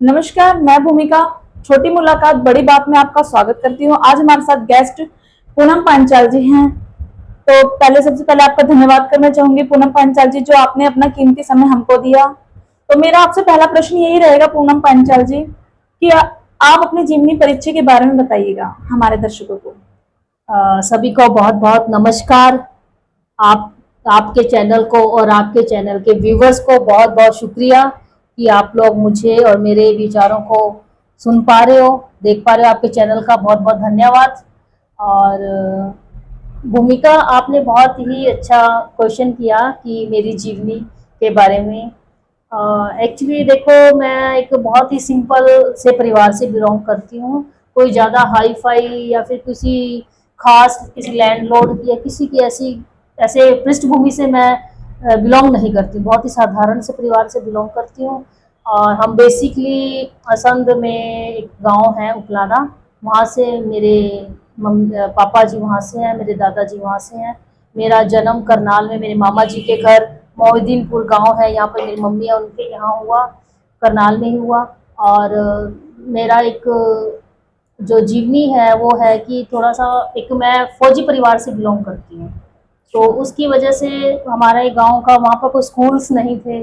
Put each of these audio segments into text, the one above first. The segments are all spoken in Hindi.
नमस्कार, मैं भूमिका। छोटी मुलाकात बड़ी बात में आपका स्वागत करती हूँ। आज हमारे साथ गेस्ट पूनम पांचाल जी हैं। तो सबसे पहले आपका धन्यवाद करना चाहूंगी पूनम पांचाल जी, जो आपने अपना कीमती समय हमको दिया। तो मेरा आपसे पहला प्रश्न यही रहेगा पूनम पांचाल जी कि आप अपनी जीवनी परिचय के बारे में बताइएगा हमारे दर्शकों को। सभी को बहुत बहुत नमस्कार। आप आपके चैनल को और आपके चैनल के व्यूवर्स को बहुत बहुत शुक्रिया कि आप लोग मुझे और मेरे विचारों को सुन पा रहे हो, देख पा रहे हो। आपके चैनल का बहुत बहुत धन्यवाद। और भूमिका, आपने बहुत ही अच्छा क्वेश्चन किया कि मेरी जीवनी के बारे में। एक्चुअली देखो, मैं एक बहुत ही सिंपल से परिवार से बिलोंग करती हूँ। कोई ज़्यादा हाई फाई या फिर किसी लैंडलॉर्ड या किसी की ऐसे पृष्ठभूमि से मैं बिलोंग नहीं करती। बहुत ही साधारण से परिवार से बिलोंग करती हूँ। और हम बेसिकली असंध में एक गांव है उपलाना, वहाँ से मेरे पापा जी वहाँ से हैं, मेरे दादाजी वहाँ से हैं। मेरा जन्म करनाल में मेरे मामा जी के घर मोहिद्दीनपुर गांव है, यहाँ पर मेरी मम्मी है, उनके यहाँ हुआ, करनाल में ही हुआ। और मेरा एक जो जीवनी है वो है कि थोड़ा सा एक मैं फौजी परिवार से बिलोंग करती हूँ। तो उसकी वजह से हमारा एक गांव का, वहाँ पर कोई स्कूल्स नहीं थे,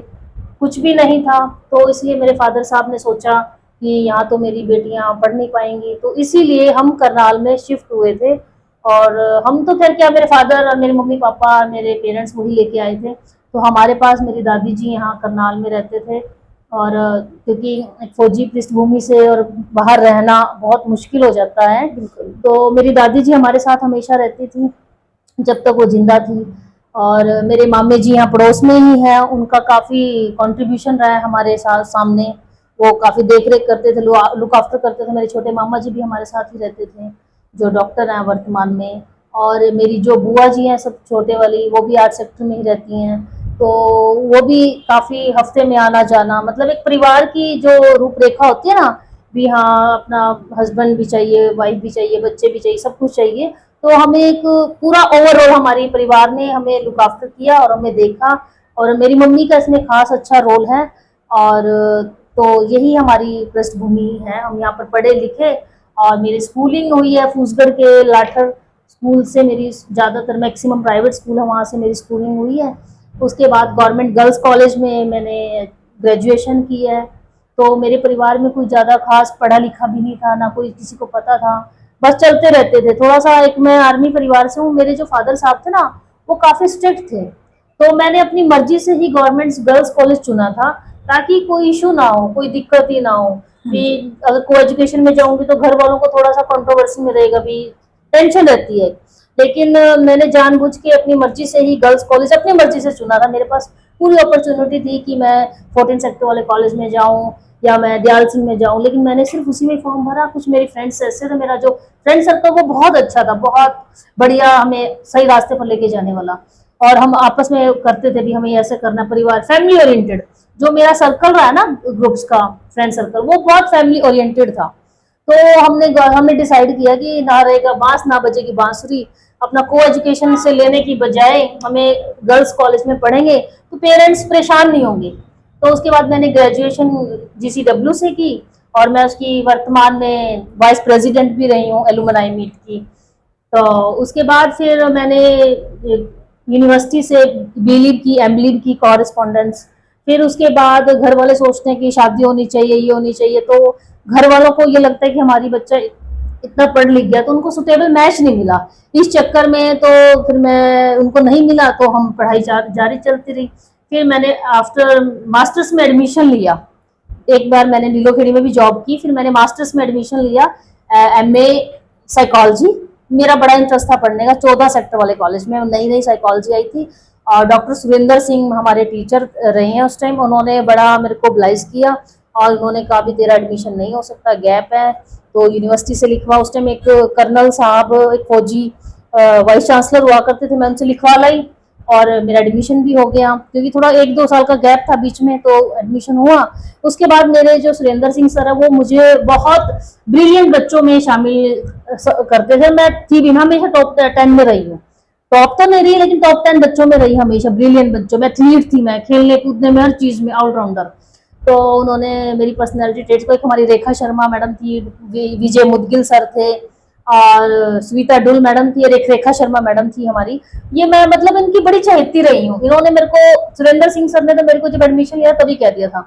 कुछ भी नहीं था। तो इसलिए मेरे फादर साहब ने सोचा कि यहाँ तो मेरी बेटियाँ पढ़ नहीं पाएंगी, तो इसीलिए हम करनाल में शिफ्ट हुए थे। और हम तो खैर क्या, मेरे फादर और मेरे मम्मी पापा, मेरे पेरेंट्स वही लेके आए थे। तो हमारे पास मेरी दादी जी यहाँ करनाल में रहते थे। और क्योंकि एक फौजी पृष्ठभूमि से और बाहर रहना बहुत मुश्किल हो जाता है, तो मेरी दादी जी हमारे साथ हमेशा रहती थी जब तक वो जिंदा थी। और मेरे मामे जी यहाँ पड़ोस में ही हैं, उनका काफ़ी कंट्रीब्यूशन रहा है हमारे साथ सामने। वो काफ़ी देख रेख करते थे, लुक आफ्टर करते थे। मेरे छोटे मामा जी भी हमारे साथ ही रहते थे, जो डॉक्टर हैं वर्तमान में। और मेरी जो बुआ जी हैं सब छोटे वाली, वो भी आर्ट सेक्टर में ही रहती हैं। तो वो भी काफ़ी हफ्ते में आना जाना, मतलब एक परिवार की जो रूपरेखा होती है ना, भी हाँ अपना हस्बैंड भी चाहिए, वाइफ भी चाहिए, बच्चे भी चाहिए, सब कुछ चाहिए। तो हमें एक पूरा ओवरऑल हमारी परिवार ने हमें लुक आफ्टर किया और हमें देखा। और मेरी मम्मी का इसमें खास अच्छा रोल है। और तो यही हमारी पृष्ठभूमि है, हम यहाँ पर पढ़े लिखे। और मेरी स्कूलिंग हुई है फूसगढ़ के लाठर स्कूल से, मेरी ज़्यादातर मैक्सिमम प्राइवेट स्कूल है, वहाँ से मेरी स्कूलिंग हुई है। उसके बाद गवर्नमेंट गर्ल्स कॉलेज में मैंने ग्रेजुएशन की है। तो मेरे परिवार में कोई ज़्यादा खास पढ़ा लिखा भी नहीं था, ना कोई किसी को पता था, बस चलते रहते थे। थोड़ा सा एक मैं आर्मी परिवार से हूँ। मेरे जो फादर साहब थे ना, वो काफ़ी स्ट्रिक्ट थे। तो मैंने अपनी मर्जी से ही गवर्नमेंट गर्ल्स कॉलेज चुना था, ताकि कोई इशू ना हो, कोई दिक्कत ही ना हो। कि अगर को एजुकेशन में जाऊंगी तो घर वालों को थोड़ा सा कंट्रोवर्सी में रहेगा, भी टेंशन रहती है। लेकिन मैंने जानबूझ के अपनी मर्जी से ही गर्ल्स कॉलेज अपनी मर्जी से चुना था। मेरे पास पूरी अपॉर्चुनिटी थी कि मैं 14 सेक्टर वाले कॉलेज में जाऊं या मैं दयाल सिंह में जाऊं, लेकिन मैंने सिर्फ उसी में फॉर्म भरा। कुछ मेरी फ्रेंड्स ऐसे थे, मेरा जो फ्रेंड सर्कल वो बहुत अच्छा था, बहुत बढ़िया, हमें सही रास्ते पर लेके जाने वाला। और हम आपस में करते थे भी हमें ऐसे करना, परिवार फैमिली ओरिएंटेड। जो मेरा सर्कल रहा है ना ग्रुप्स का, फ्रेंड सर्कल, वो बहुत फैमिली ओरिएंटेड था। तो हमने डिसाइड किया कि ना रहेगा बांस ना बजेगी बांसुरी। अपना को एजुकेशन से लेने की बजाय हमें गर्ल्स कॉलेज में पढ़ेंगे तो पेरेंट्स परेशान नहीं होंगे। तो उसके बाद मैंने ग्रेजुएशन GCW से की, और मैं उसकी वर्तमान में वाइस प्रेसिडेंट भी रही हूँ एलुमनाई मीट की। तो उसके बाद फिर मैंने यूनिवर्सिटी से बीलिव की, एमलिव की, कॉरेस्पॉन्डेंस। फिर उसके बाद घर वाले सोचते हैं कि शादी होनी चाहिए, ये होनी चाहिए। तो घर वालों को ये लगता है कि हमारी बच्चा इतना पढ़ लिख गया, तो उनको सुटेबल मैच नहीं मिला। इस चक्कर में तो फिर मैं उनको नहीं मिला, तो हम पढ़ाई जारी चलती रही। फिर मैंने आफ्टर मास्टर्स में एडमिशन लिया। एक बार मैंने नीलोखेड़ी में भी जॉब की, फिर मैंने मास्टर्स में एडमिशन लिया MA साइकोलॉजी। मेरा बड़ा इंटरेस्ट था पढ़ने का, 14 सेक्टर वाले कॉलेज में नई नई साइकोलॉजी आई थी। और डॉक्टर सुरेंद्र सिंह हमारे टीचर रहे हैं उस टाइम, उन्होंने बड़ा मेरे को ब्लाइज किया। और उन्होंने कहा भी तेरा एडमिशन नहीं हो सकता, गैप है, तो यूनिवर्सिटी से लिखवा। उस टाइम एक कर्नल साहब, एक फौजी वाइस चांसलर हुआ करते थे, मैं उनसे लिखवा लाई और मेरा एडमिशन भी हो गया। क्योंकि थोड़ा 1-2 साल का गैप था बीच में, तो एडमिशन हुआ। उसके बाद मेरे जो सुरेंद्र सिंह सर है, वो मुझे बहुत ब्रिलियंट बच्चों में शामिल करते थे। मैं थी भी ना, हमेशा टॉप 10 में रही हूँ। टॉप तो नहीं रही, लेकिन टॉप 10 बच्चों में रही हमेशा, ब्रिलियंट बच्चों में। एथलीट थी मैं, खेलने कूदने में, हर चीज में ऑलराउंडर। तो उन्होंने मेरी पर्सनैलिटी ट्रेट्स को, एक हमारी रेखा शर्मा मैडम थी, विजय मुदगिल सर थे, और स्वीता डुल मैडम थी, और एक रेखा शर्मा मैडम थी हमारी। ये मैं मतलब इनकी बड़ी चहेती रही हूँ। इन्होंने मेरे को, सुरेंद्र सिंह सर ने तो मेरे को जब एडमिशन लिया तभी कह दिया था,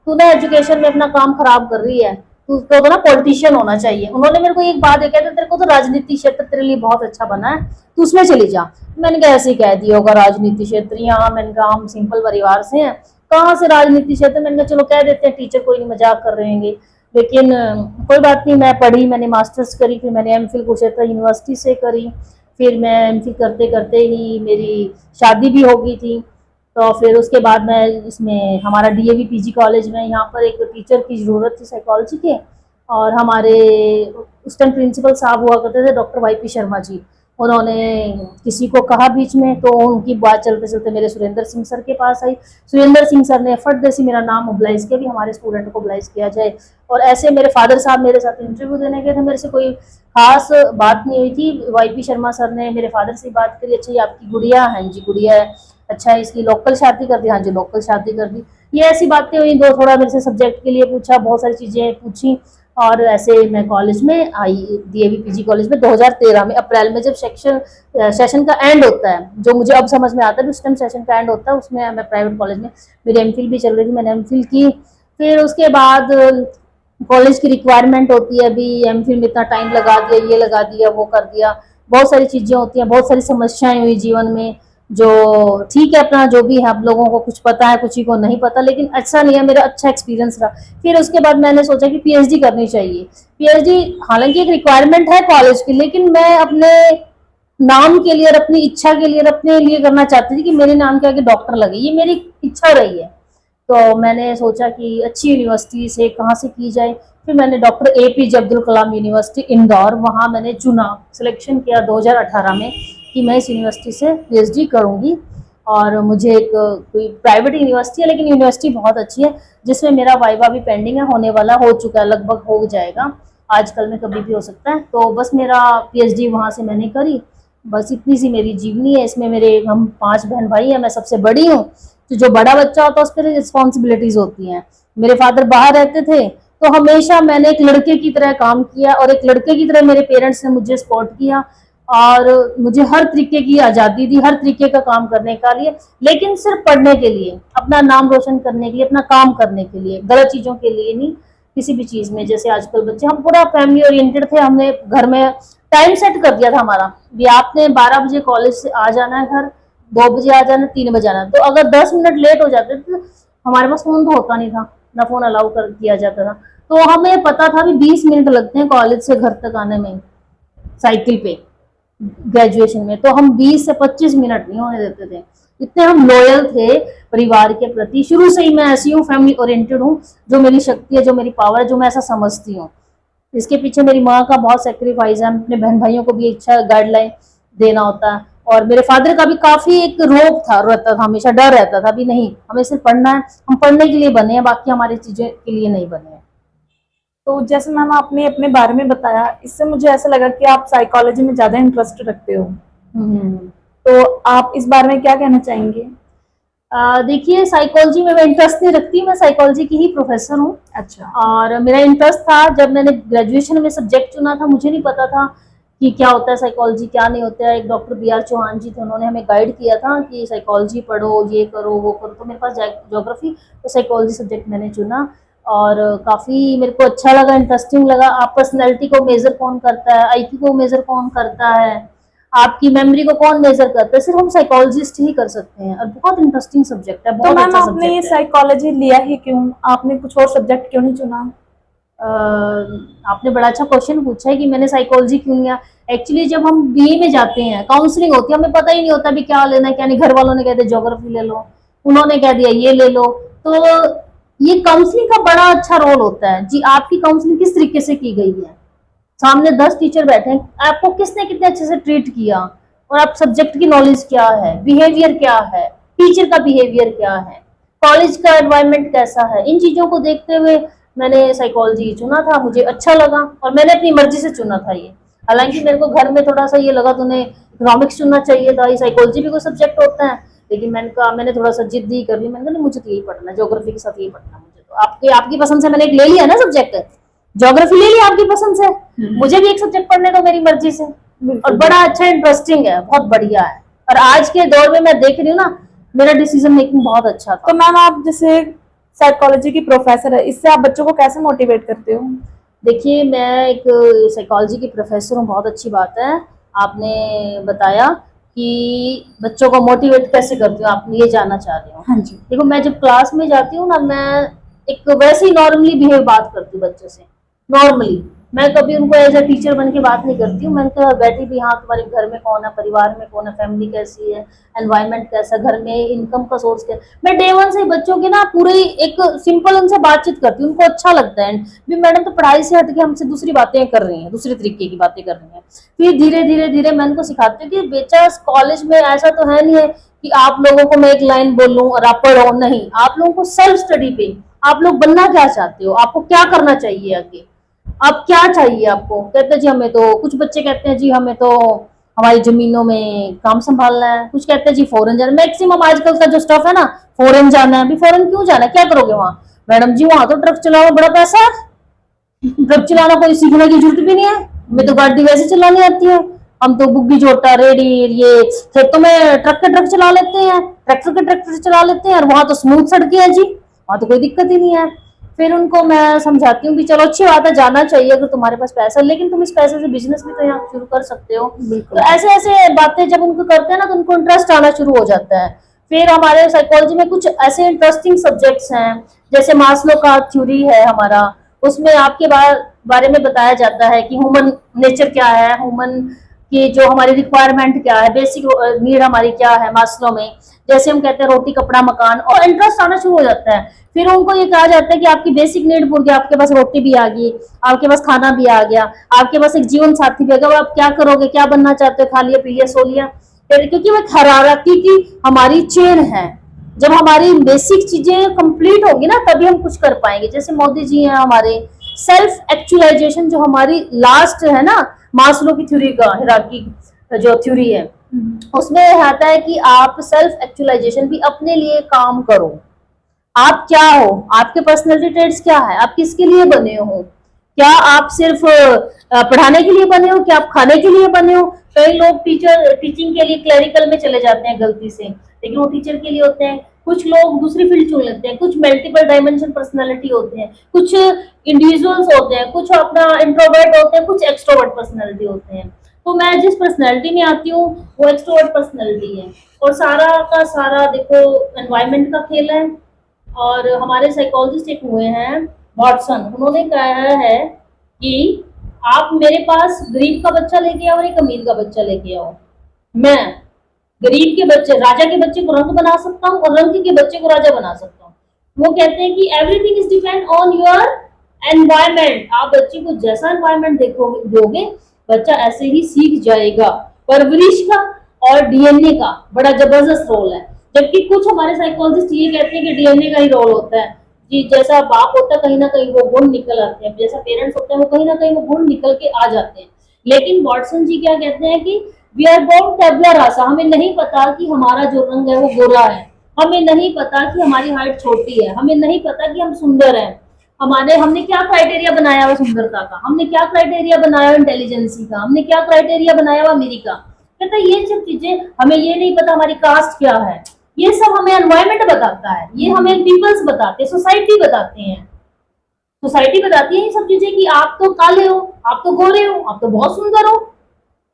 तू ना एजुकेशन में अपना काम खराब कर रही है, तू तो ना पॉलिटिशियन होना चाहिए। उन्होंने मेरे को एक बात ये कहते, तेरे को तो राजनीति क्षेत्र तेरे लिए बहुत अच्छा बना है, तू उसमें चली जा। मैंने कहा ऐसे ही कह दिया होगा राजनीति क्षेत्र, यहाँ मैंने कहा हम सिंपल परिवार से हैं, कहाँ से राजनीति क्षेत्र। मैंने कहा चलो कह देते हैं टीचर कोई नहीं, मजाक कर रहे हैं। लेकिन कोई बात नहीं, मैं पढ़ी, मैंने मास्टर्स करी, फिर मैंने एमफिल कुरुक्षेत्र यूनिवर्सिटी से करी। फिर मैं एमफिल करते करते ही मेरी शादी भी हो गई थी। तो फिर उसके बाद मैं इसमें हमारा डीएवी पीजी कॉलेज में, यहाँ पर एक टीचर की ज़रूरत थी साइकोलॉजी के, और हमारे उस टाइम प्रिंसिपल साहब हुआ करते थे डॉक्टर वाईपी शर्मा जी। उन्होंने किसी को कहा बीच में, तो उनकी बात चलते चलते मेरे सुरेंद्र सिंह सर के पास आई। सुरेंद्र सिंह सर ने एफर्ट जैसी मेरा नाम मोबिलाइज किया, भी हमारे स्टूडेंट को मोबिलाइज किया जाए। और ऐसे मेरे फादर साहब मेरे साथ इंटरव्यू देने गए थे, मेरे से कोई खास बात नहीं हुई थी। वाईपी शर्मा सर ने मेरे फादर से बात करी, अच्छा ये आपकी गुड़िया है? हाँ जी गुड़िया है। अच्छा इसकी लोकल शादी कर दी? हाँ जी लोकल शादी कर दी। ये ऐसी बातें हुई, दो थोड़ा मेरे से सब्जेक्ट के लिए पूछा, बहुत सारी चीज़ें पूछी। और ऐसे मैं कॉलेज में आई, डीएवी पीजी कॉलेज में 2013 में अप्रैल में, जब सेशन का एंड होता है, जो मुझे अब समझ में आता है, उस टाइम सेशन का एंड होता है, उसमें मैं प्राइवेट कॉलेज में, मेरी एमफिल भी चल रही थी, मैंने एमफिल की। फिर उसके बाद कॉलेज की रिक्वायरमेंट होती है, अभी एमफिल में इतना टाइम लगा दिया, ये लगा दिया, वो कर दिया, बहुत सारी चीज़ें होती हैं, बहुत सारी समस्याएं हुई जीवन में। जो ठीक है, अपना जो भी है, आप लोगों को कुछ पता है, कुछ ही को नहीं पता, लेकिन अच्छा नहीं है, मेरा अच्छा एक्सपीरियंस रहा। फिर उसके बाद मैंने सोचा कि पीएचडी करनी चाहिए। पीएचडी हालांकि एक रिक्वायरमेंट है कॉलेज की, लेकिन मैं अपने नाम के लिए और अपनी इच्छा के लिए और अपने लिए करना चाहती थी कि मेरे नाम के आगे डॉक्टर लगे, ये मेरी इच्छा रही है। तो मैंने सोचा कि अच्छी यूनिवर्सिटी से कहाँ से की जाए। फिर मैंने doctor APJ Abdul Kalam university Indore, वहाँ मैंने चुना, सिलेक्शन किया 2018 में कि मैं इस यूनिवर्सिटी से पीएचडी करूँगी। और मुझे एक कोई प्राइवेट यूनिवर्सिटी है, लेकिन यूनिवर्सिटी बहुत अच्छी है, जिसमें मेरा वाइवा भी पेंडिंग है, होने वाला, हो चुका है, लगभग हो जाएगा, आजकल में कभी भी हो सकता है। तो बस मेरा पीएचडी वहाँ से मैंने करी। बस इतनी सी मेरी जीवनी है। इसमें मेरे हम 5 बहन भाई हैं, मैं सबसे बड़ी हूँ। तो जो बड़ा बच्चा होता है उस पर रिस्पॉन्सिबिलिटीज होती हैं। मेरे फादर बाहर रहते थे, तो हमेशा मैंने एक लड़के की तरह काम किया, और एक लड़के की तरह मेरे पेरेंट्स ने मुझे सपोर्ट किया, और मुझे हर तरीके की आज़ादी दी, हर तरीके का काम करने का लिए, लेकिन सिर्फ पढ़ने के लिए, अपना नाम रोशन करने के लिए, अपना काम करने के लिए, गलत चीज़ों के लिए नहीं, किसी भी चीज़ में। जैसे आजकल बच्चे, हम पूरा फैमिली ओरिएंटेड थे, हमने घर में टाइम सेट कर दिया था हमारा भी, आपने 12 बजे कॉलेज से आ जाना है घर, 2 बजे आ जाना, 3 बजे आना। तो अगर 10 मिनट लेट हो जाते थे, हमारे पास फोन तो होता नहीं था, ना फोन अलाउ कर दिया जाता था, तो हमें पता था भी 20 मिनट लगते हैं कॉलेज से घर तक आने में साइकिल पे, ग्रेजुएशन में। तो हम 20 से 25 मिनट नहीं होने देते थे, इतने हम लॉयल थे परिवार के प्रति। शुरू से ही मैं ऐसी हूँ, फैमिली ओरिएंटेड हूँ, जो मेरी शक्ति है, जो मेरी पावर है, जो मैं ऐसा समझती हूँ। इसके पीछे मेरी माँ का बहुत सेक्रीफाइस है, अपने बहन भाइयों को भी अच्छा गाइडलाइन देना होता है। और मेरे फादर का भी काफी एक रोब था, रहता था, हमेशा डर रहता था भी नहीं, हमें सिर्फ पढ़ना है, हम पढ़ने के लिए बने हैं, बाकी हमारी चीजें के लिए नहीं बने हैं। तो जैसे मैम आपने अपने बारे में बताया, इससे मुझे ऐसा लगा कि आप साइकोलॉजी में ज्यादा इंटरेस्ट रखते हो। तो आप इस बारे में क्या कहना चाहेंगे? देखिए, साइकोलॉजी में मैं इंटरेस्ट नहीं रखती, मैं साइकोलॉजी की ही प्रोफेसर हूँ। अच्छा। और मेरा इंटरेस्ट था, जब मैंने ग्रेजुएशन में सब्जेक्ट चुना था, मुझे नहीं पता था कि क्या होता है साइकोलॉजी, क्या नहीं होता है। एक डॉक्टर बीआर चौहान जी थे, उन्होंने हमें गाइड किया था कि साइकोलॉजी पढ़ो, ये करो, वो करो। तो मेरे पास ज्योग्राफी तो साइकोलॉजी सब्जेक्ट मैंने चुना, और काफ़ी मेरे को अच्छा लगा, इंटरेस्टिंग लगा। आप पर्सनैलिटी को मेजर कौन करता है, आईक्यू को मेजर कौन करता है, आपकी मेमोरी को कौन मेजर करता है, सिर्फ हम साइकोलॉजिस्ट ही कर सकते हैं। और बहुत इंटरेस्टिंग सब्जेक्ट है, तो बहुत मैम अच्छा आपने ये सब्जेक्ट है। साइकोलॉजी लिया ही क्यों? आपने कुछ और सब्जेक्ट क्यों नहीं चुना? आपने बड़ा अच्छा क्वेश्चन पूछा है कि मैंने साइकोलॉजी क्यों लिया। एक्चुअली जब हम बीए में जाते हैं, काउंसलिंग होती है, हमें पता ही नहीं होता भी क्या लेना है क्या नहीं। घर वालों ने कह दिया ज्योग्राफी ले लो, उन्होंने कह दिया ये ले लो। तो ये काउंसलिंग का बड़ा अच्छा रोल होता है जी, आपकी काउंसलिंग किस तरीके से की गई है, सामने 10 टीचर बैठे हैं, आपको किसने कितने अच्छे से ट्रीट किया, और आप सब्जेक्ट की नॉलेज क्या है, बिहेवियर क्या है, टीचर का बिहेवियर क्या है, कॉलेज का एनवायरनमेंट कैसा है, इन चीजों को देखते हुए मैंने साइकोलॉजी चुना था। मुझे अच्छा लगा, और मैंने अपनी मर्जी से चुना था ये। हालांकि मेरे को घर में थोड़ा सा ये लगा, तूने इकोनॉमिक्स चुनना चाहिए था, ये साइकोलॉजी भी कोई सब्जेक्ट होता है, लेकिन मैंने थोड़ा सा जिद ही कर ली। मैंने कहा नहीं, मुझे तो यही पढ़ना है, ज्योग्राफी के साथ यही पढ़ना है मुझे तो। आपके आपकी पसंद से मैंने एक ले लिया ना सब्जेक्ट, ज्योग्राफी ले लिया आपकी पसंद से, मुझे भी एक सब्जेक्ट पढ़ने दो मेरी मर्जी से। और बड़ा अच्छा इंटरेस्टिंग है, बहुत बढ़िया है। और आज के दौर में मैं देख रही हूँ ना, मेरा डिसीजन मेकिंग बहुत अच्छा था। तो मैम आप जैसे साइकोलॉजी की प्रोफेसर है, इससे आप बच्चों को कैसे मोटिवेट करते हो? देखिए, मैं एक साइकोलॉजी की प्रोफेसर हूँ, बहुत अच्छी बात है। आपने बताया कि बच्चों को मोटिवेट कैसे करती हूँ, आप ये जानना चाह रहे हो। हाँ जी। देखो, मैं जब क्लास में जाती हूँ ना, मैं एक वैसे ही नॉर्मली बिहेव बात करती हूँ बच्चों से, नॉर्मली। मैं कभी उनको एज अ टीचर बन के बात नहीं करती हूँ। मैं उनका बैठी भी, हाँ तुम्हारे घर में कौन है, परिवार में कौन है, फैमिली कैसी है, एनवायरनमेंट कैसा, घर में इनकम का सोर्स क्या है। मैं डे वन से बच्चों के ना पूरे एक सिंपल उनसे बातचीत करती हूँ, उनको अच्छा लगता है। भी मैडम तो पढ़ाई से हट के हमसे दूसरी बातें कर रही हैं, दूसरे तरीके की बातें कर रही हैं। फिर धीरे धीरे धीरे मैं उनको सिखाती हूँ कि बेटा कॉलेज में ऐसा तो है नहीं है कि आप लोगों को मैं एक लाइन बोलूं और आप पढ़ो, नहीं। आप लोगों को सेल्फ स्टडी पे, आप लोग बनना क्या चाहते हो, आपको क्या करना चाहिए आगे, अब क्या चाहिए आपको। कहते हैं जी हमें तो, कुछ बच्चे कहते हैं जी हमें तो हमारी जमीनों में काम संभालना है, कुछ कहते हैं जी फॉरेन जाना। मैक्सिमम आजकल का जो स्टफ है ना, फॉरेन जाना है। अभी फॉरेन क्यों जाना है, क्या करोगे वहां? मैडम जी वहां तो ट्रक चलाओ, बड़ा पैसा है, ट्रक चलाना कोई सीखने की जरूरत भी नहीं है, हमें तो गाड़ी वैसे चलानी आती है। हम तो बुग्गी जोटा रेडी ये खेतों में ट्रक के ट्रक चला लेते हैं, ट्रैक्टर के ट्रैक्टर चला लेते हैं, और वहां तो स्मूथ सड़कें है जी, वहां तो कोई दिक्कत ही नहीं है। फिर उनको मैं समझाती हूँ कि चलो अच्छी बात है, जाना चाहिए अगर तुम्हारे पास पैसा, लेकिन तुम इस पैसे से बिजनेस भी तो यहाँ शुरू कर सकते हो। तो ऐसे ऐसे बातें जब उनको करते हैं ना, तो उनको इंटरेस्ट आना शुरू हो जाता है। फिर हमारे साइकोलॉजी में कुछ ऐसे इंटरेस्टिंग सब्जेक्ट्स हैं, जैसे मास्लो का थ्योरी है हमारा, उसमें आपके बारे में बताया जाता है कि ह्यूमन नेचर क्या है, ह्यूमन की जो हमारी रिक्वायरमेंट क्या है, बेसिक नीड हमारी क्या है मास्लो में। जैसे हम कहते हैं रोटी कपड़ा मकान, और इंटरेस्ट आना शुरू हो जाता है। फिर उनको ये कहा जाता है कि आपकी बेसिक नीड पूरी, आपके पास रोटी भी आ गई, आपके पास खाना भी आ गया, आपके पास एक जीवन साथी भी आ गया, आप क्या करोगे, क्या बनना चाहते हो, खा लिया पी लिया सो लिया। क्योंकि वो हरारकी की हमारी चेन है। जब हमारी बेसिक चीजें कंप्लीट होगी ना, तभी हम कुछ कर पाएंगे। जैसे मोदी जी हैं हमारे, सेल्फ एक्चुअलाइजेशन जो हमारी लास्ट है ना, मास्लो की थ्योरी का, हिरार्की जो थ्योरी है, उसमें आता है कि आप सेल्फ एक्चुअलाइजेशन भी अपने लिए काम करो। आप क्या हो, आपके पर्सनैलिटी ट्रेड्स क्या है, आप किसके लिए बने हो, क्या आप सिर्फ पढ़ाने के लिए बने हो, क्या आप खाने के लिए बने हो। कई लोग टीचिंग के लिए क्लरिकल में चले जाते हैं गलती से, लेकिन वो टीचर के लिए होते हैं। कुछ लोग दूसरी फील्ड चुन लेते हैं, कुछ मल्टीपल डायमेंशन पर्सनालिटी होते हैं, कुछ इंडिविजुअल्स होते हैं, कुछ अपना इंट्रोवर्ट होते हैं, कुछ एक्सट्रोवर्ट पर्सनालिटी होते हैं। तो मैं जिस पर्सनालिटी में आती हूँ वो एक्सट्रोवर्ट पर्सनालिटी है। और सारा का सारा देखो एनवायरमेंट का खेल है। और हमारे साइकोलॉजिस्ट एक हुए हैं वॉटसन, उन्होंने कहा है कि आप मेरे पास गरीब का बच्चा लेके आओ और एक अमीर का बच्चा लेके आओ, मैं गरीब के बच्चे, राजा के बच्चे को रंग बना सकता हूँ और रंग के बच्चे को राजा बना सकता हूँ। वो कहते हैं कि everything is depend on your environment. आप बच्चे को जैसा एनवायरमेंट दोगे, बच्चा ऐसे ही सीख जाएगा। परवरिश का और डीएनए का बड़ा जबरदस्त रोल है। जबकि कुछ हमारे साइकोलॉजिस्ट ये कहते हैं कि डीएनए का ही रोल होता है जी, जैसा बाप होता है कहीं ना कहीं वो गुण निकल आते हैं, जैसा पेरेंट्स होते हैं वो कहीं ना कहीं वो गुण निकल के आ जाते हैं। लेकिन वॉटसन जी क्या कहते हैं कि वी आर बोर्न टैबुला रासा, हमें नहीं पता कि हमारा जो रंग है वो गोरा है, हमें नहीं पता कि हमारी हाइट छोटी है, हमें नहीं पता कि हम सुंदर हैं। हमने क्या क्राइटेरिया बनाया हुआ सुंदरता का, हमने क्या क्राइटेरिया बनाया हुआ इंटेलिजेंसी का, हमने क्या क्राइटेरिया बनाया हुआ अमीरी का। कहता है ये सब चीजें हमें ये नहीं पता हमारी कास्ट क्या है, ये सब हमें एनवायरमेंट बताता है, ये हमें पीपल्स बताते हैं, सोसाइटी बताते हैं, सोसाइटी बताती है ये सब चीजें कि आप तो काले हो, आप तो गोरे हो, आप तो बहुत सुंदर हो।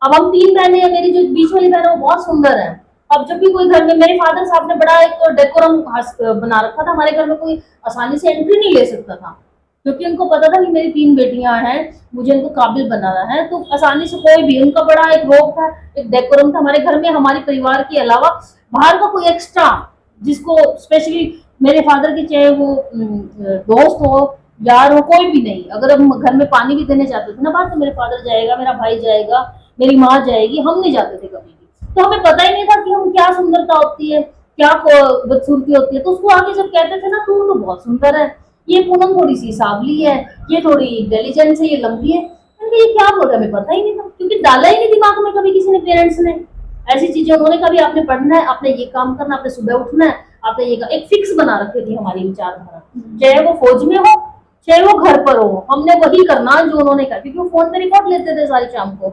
अब हम 3 बहनें हैं, मेरी जो बीच वाली बहन है वो बहुत सुंदर है। अब जब भी कोई घर में, मेरे फादर साहब ने बड़ा एक डेकोरम बना रखा था, हमारे घर में कोई आसानी से एंट्री नहीं ले सकता था, क्योंकि उनको पता था कि मेरी 3 बेटियां हैं, मुझे उनको काबिल बनाना है। तो आसानी से कोई भी, उनका बड़ा एक रोक था, एक डेकोरम था हमारे घर में। हमारे परिवार के अलावा बाहर का कोई एक्स्ट्रा, जिसको स्पेशली मेरे फादर की, चाहे वो दोस्त हो यार हो, कोई भी नहीं, अगर हम घर में पानी भी देने जाते थे ना बाहर, तो मेरे फादर जाएगा, मेरा भाई जाएगा, मेरी माँ जाएगी, हम नहीं जाते थे कभी भी। तो हमें पता ही नहीं था कि हम क्या सुंदरता होती है, क्या बदसूरती होती है। तो उसको आगे जब कहते थे ना, तू तो बहुत सुंदर है, ये पूनम थोड़ी सी सांवली है, ये थोड़ी इंटेलिजेंस है, ये लंबी है, ये क्या बोल रहा है, हमें पता ही नहीं था, क्योंकि डाला ही नहीं दिमाग में कभी किसी ने, पेरेंट्स ने। ऐसी चीजें उन्होंने कभी आपने पढ़ना है, आपने ये काम करना, आपने सुबह उठना है, आपने ये एक फिक्स बना रखी थी हमारी विचारधारा, चाहे वो फौज में हो चाहे वो घर पर हो, हमने वही करना जो उन्होंने कहा, क्योंकि वो फोन पे रिपोर्ट लेते थे सारी शाम को,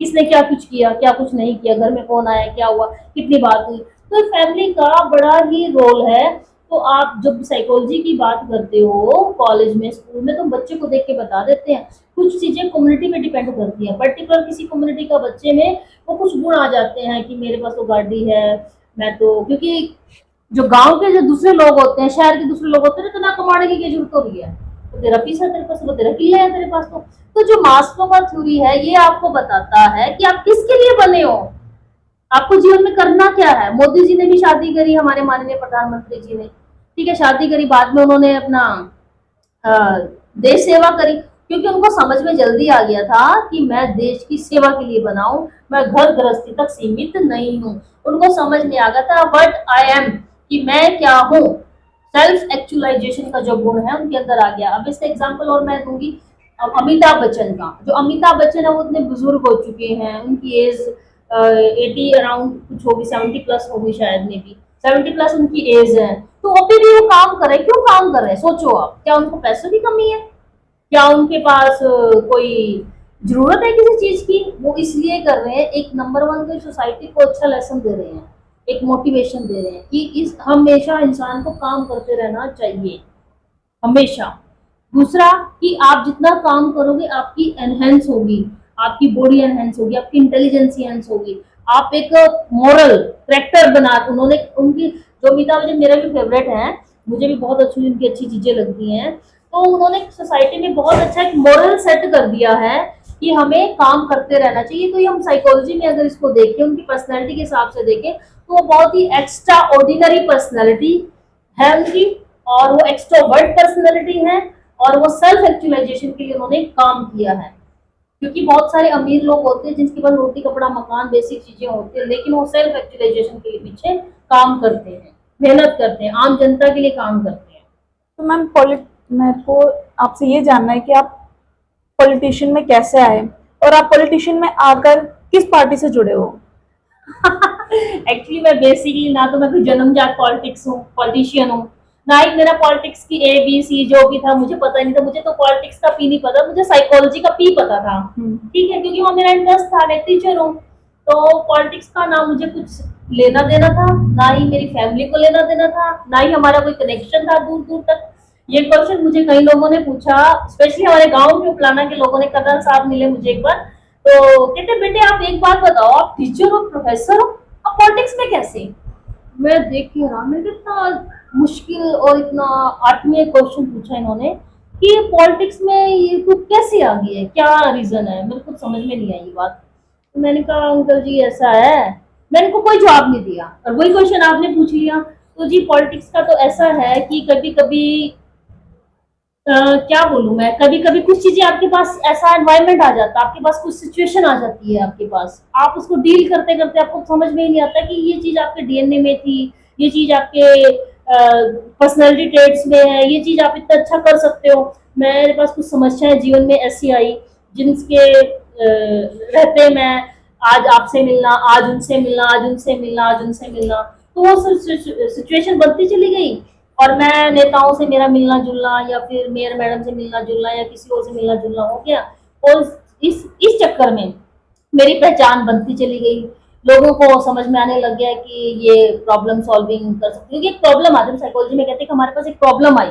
किसने क्या कुछ किया क्या कुछ नहीं किया, घर में कौन आया क्या हुआ कितनी बात हुई। तो फैमिली का बड़ा ही रोल है। तो आप जब साइकोलॉजी की बात करते हो कॉलेज में स्कूल में, तो बच्चे को देख के बता देते हैं। कुछ चीजें कम्युनिटी पे डिपेंड करती हैं, पर्टिकुलर किसी कम्युनिटी का बच्चे में वो कुछ गुण आ जाते हैं कि मेरे पास तो गाड़ी है, मैं तो, क्योंकि जो गांव के जो दूसरे लोग होते हैं, शहर के दूसरे लोग होते हैं, तो ना कमाने की क्या जरूरत हो रही है, तो तेरा पीस है तेरे पास, वो तेरा किला है तेरे पास। तो जो मास्लो का थ्योरी है ये आपको बताता है कि आप किसके लिए बने हो, आपको जीवन में करना क्या है। मोदी जी ने भी शादी करी, हमारे माननीय प्रधानमंत्री जी ने, ठीक है, शादी करी, बाद में उन्होंने अपना देश सेवा करी, क्योंकि उनको समझ में जल्दी आ गया था कि मैं देश की सेवा के लिए बना हूं, मैं घर गृहस्थी तक सीमित नहीं हूं। उनको समझ में आ गया था व्हाट आई एम, कि मैं क्या हूं। सेल्फ एक्चुअलाइजेशन का जो गुण है उनके अंदर आ गया। अब इसका एग्जांपल और मैं दूंगी अमिताभ बच्चन का। जो अमिताभ बच्चन है वो इतने बुजुर्ग हो चुके हैं, उनकी एज 80 अराउंड कुछ होगी, 70 प्लस होगी शायद, में भी 70 प्लस उनकी एज है। तो अभी भी वो काम कर रहे हैं, क्यों काम कर रहे हैं सोचो आप। क्या उनको पैसों की कमी है, क्या उनके पास कोई जरूरत है किसी चीज की? वो इसलिए कर रहे हैं, एक नंबर वन को सोसाइटी को अच्छा लेसन दे रहे हैं, एक मोटिवेशन दे रहे हैं कि इस हमेशा इंसान को काम करते रहना चाहिए, हमेशा। दूसरा कि आप जितना काम करोगे आपकी एनहेंस होगी, आपकी बॉडी एनहेंस होगी, आपकी इंटेलिजेंस एनहेंस होगी, आप एक मॉरल करेक्टर बना। उन्होंने उनकी जो अमिताभ बच्चन मेरा भी फेवरेट है, मुझे भी बहुत अच्छी उनकी अच्छी चीजें लगती हैं। तो उन्होंने सोसाइटी में बहुत अच्छा एक मॉरल सेट कर दिया है कि हमें काम करते रहना चाहिए। तो ये हम साइकोलॉजी में अगर इसको देखें, उनकी पर्सनैलिटी के हिसाब से देखें, तो वो बहुत ही एक्स्ट्रा ऑर्डिनरी पर्सनैलिटी है उनकी, और वो एक्सट्रोवर्ट पर्सनैलिटी है, और वो सेल्फ एक्चुअलाइजेशन के लिए उन्होंने काम किया है। क्योंकि बहुत सारे अमीर लोग होते हैं जिनके पास रोटी कपड़ा मकान बेसिक चीजें होती है, लेकिन वो सेल्फ एक्चुअलाइजेशन के लिए पीछे काम करते हैं, मेहनत करते हैं, आम जनता के लिए काम करते हैं। तो मैम मेरे को आपसे ये जानना है कि आप पॉलिटिशियन में कैसे आए, और आप पॉलिटिशियन में आकर किस पार्टी से जुड़े हो? एक्चुअली मैं बेसिकली ना तो मैं कोई जन्मजात पॉलिटिक्स हूँ, पॉलिटिशियन हूँ, ना ही मेरा पॉलिटिक्स की ABC जो भी था मुझे पता ही नहीं था। मुझे तो पॉलिटिक्स का P नहीं पता, मुझे साइकोलॉजी का P पता था, ठीक है, क्योंकि वो मेरा इंटरेस्ट था, मैं टीचर हूँ। तो पॉलिटिक्स का ना मुझे कुछ लेना देना था, ना ही मेरी फैमिली को लेना देना था, ना ही हमारा कोई कनेक्शन था दूर दूर तक। ये क्वेश्चन मुझे कई लोगों ने पूछा, स्पेशली हमारे गाँव के उपलाना के लोगों ने, कदर साहब मिले मुझे एक बार, तो कहते बेटे आप एक बात बताओ, आप टीचर हो, प्रोफेसर हो, अब पॉलिटिक्स में कैसे? मैं देख के हैरान, मैंने इतना मुश्किल और इतना आत्मीय क्वेश्चन पूछा इन्होंने कि पॉलिटिक्स में ये तू कैसे आ गई है, क्या रीजन है, मेरे को समझ में नहीं आई ये बात। तो मैंने कहा अंकल जी ऐसा है, मैंने को कोई जवाब नहीं दिया, और वही क्वेश्चन आपने पूछ लिया। तो जी पॉलिटिक्स का तो ऐसा है कि कभी कभी क्या बोलूं मैं, कभी कभी कुछ चीजें आपके पास ऐसा एनवायरनमेंट आ जाता है, आपके पास कुछ सिचुएशन आ जाती है आपके पास, आप उसको डील करते करते आपको समझ में ही नहीं आता कि ये चीज आपके DNA में थी, ये चीज आपके पर्सनैलिटी ट्रेट्स में है, ये चीज आप इतना अच्छा कर सकते हो। मेरे पास कुछ समस्याएं जीवन में ऐसी आई जिनके रहते मैं आज आपसे मिलना, आज उनसे मिलना, आज उनसे मिलना, आज उनसे मिलना, तो वो सिचुएशन बनती चली गई। और मैं नेताओं से मेरा मिलना जुलना, या फिर मेयर मैडम से मिलना जुलना, या किसी और से मिलना जुलना हो गया, और इस चक्कर में मेरी पहचान बनती चली गई। लोगों को समझ में आने लग गया कि ये प्रॉब्लम सॉल्विंग कर सकती है, क्योंकि एक प्रॉब्लम आती है, साइकोलॉजी में कहते हैं कि हमारे पास एक प्रॉब्लम आई,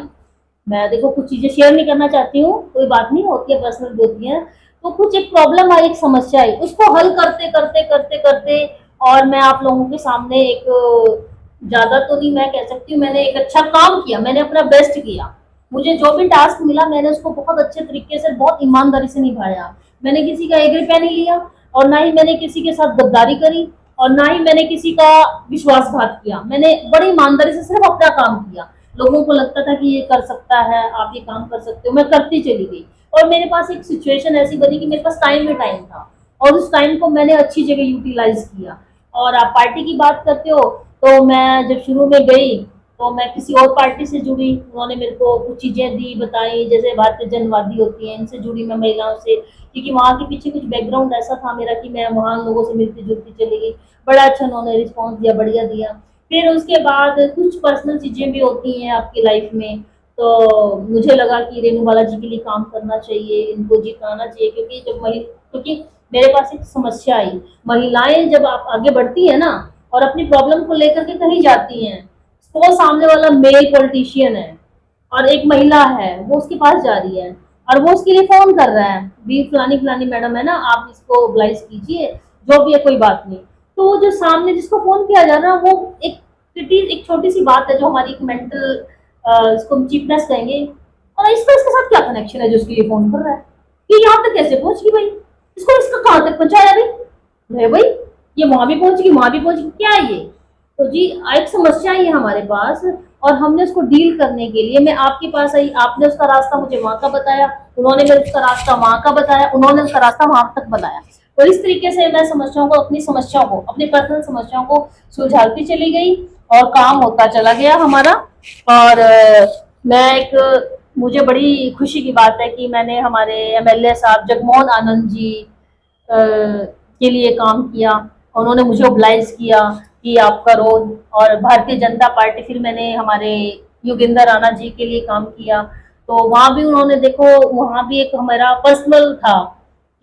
मैं देखो कुछ चीजें शेयर नहीं करना चाहती हूँ, कोई बात नहीं होती है, पर्सनल होती है, तो कुछ एक प्रॉब्लम आई, एक समस्या आई, उसको हल करते करते करते करते, और मैं आप लोगों के सामने एक, ज्यादा तो नहीं मैं कह सकती हूँ, मैंने एक अच्छा काम किया, मैंने अपना बेस्ट किया। मुझे जो भी टास्क मिला मैंने उसको बहुत अच्छे तरीके से, बहुत ईमानदारी से निभाया। मैंने किसी का एग्री पे नहीं लिया, और ना ही मैंने किसी के साथ गद्दारी करी, और ना ही मैंने किसी का विश्वासघात किया। मैंने बड़ी ईमानदारी से सिर्फ अपना काम किया। लोगों को लगता था कि ये कर सकता है, आप ये काम कर सकते हो, मैं करती चली गई। और मेरे पास एक सिचुएशन ऐसी बनी कि मेरे पास टाइम में टाइम था, और उस टाइम को मैंने अच्छी जगह यूटिलाइज किया। और आप पार्टी की बात करते हो, तो मैं जब शुरू में गई तो मैं किसी और पार्टी से जुड़ी, उन्होंने मेरे को कुछ चीजें दी, बताई, जैसे भारतीय जनवादी होती है, इनसे जुड़ी मैं महिलाओं से, क्योंकि वहाँ के पीछे कुछ बैकग्राउंड ऐसा था मेरा कि मैं वहाँ लोगों से मिलती जुलती चली गई। बड़ा अच्छा उन्होंने रिस्पॉन्स दिया, बढ़िया दिया। फिर उसके बाद कुछ पर्सनल चीजें भी होती हैं आपकी लाइफ में, तो मुझे लगा कि रेणु बालाजी के लिए काम करना चाहिए, इनको जिताना चाहिए, क्योंकि मेरे पास एक समस्या आई। महिलाएं जब आप आगे बढ़ती है ना और अपनी प्रॉब्लम को लेकर के कहीं जाती हैं, तो सामने वाला मेल पॉलिटिशियन है और एक महिला है, वो उसके पास जा रही है और वो उसके लिए फोन कर रहा है, भी फलानी फलानी मैडम है ना, आप इसको ओब्लाइज कीजिए, जो भी है कोई बात नहीं। तो वो जो सामने जिसको फोन किया जा रहा है, वो एक छोटी सी बात है जो हमारी एक मेंटल, इसको हम चीपनेस कहेंगे, और इसके साथ क्या कनेक्शन है जो उसके लिए फोन कर रहा है, ये यहाँ तक कैसे पहुंच गई भाई, इसको इसका कहाँ तक पहुंचाया भाई, ये वहां भी पहुंच गई, वहां भी पहुंच गई, क्या है ये। तो जी एक समस्या है हमारे पास, और हमने उसको डील करने के लिए मैं आपके पास आई, आपने उसका रास्ता मुझे वहां का बताया, उन्होंने मेरे उसका रास्ता वहां का बताया, उन्होंने उसका रास्ता वहां तक बताया। तो इस तरीके से मैं समस्याओं को, अपनी पर्सनल समस्याओं को सुलझाती चली गई और काम होता चला गया हमारा। और मुझे बड़ी खुशी की बात है कि मैंने हमारे एमएलए साहब जगमोहन आनंद जी के लिए काम किया, उन्होंने मुझे ओब्लाइज किया कि आप करो। और भारतीय जनता पार्टी, फिर मैंने हमारे योगेंद्र राणा जी के लिए काम किया, तो वहां भी उन्होंने, देखो वहां भी एक हमारा पर्सनल था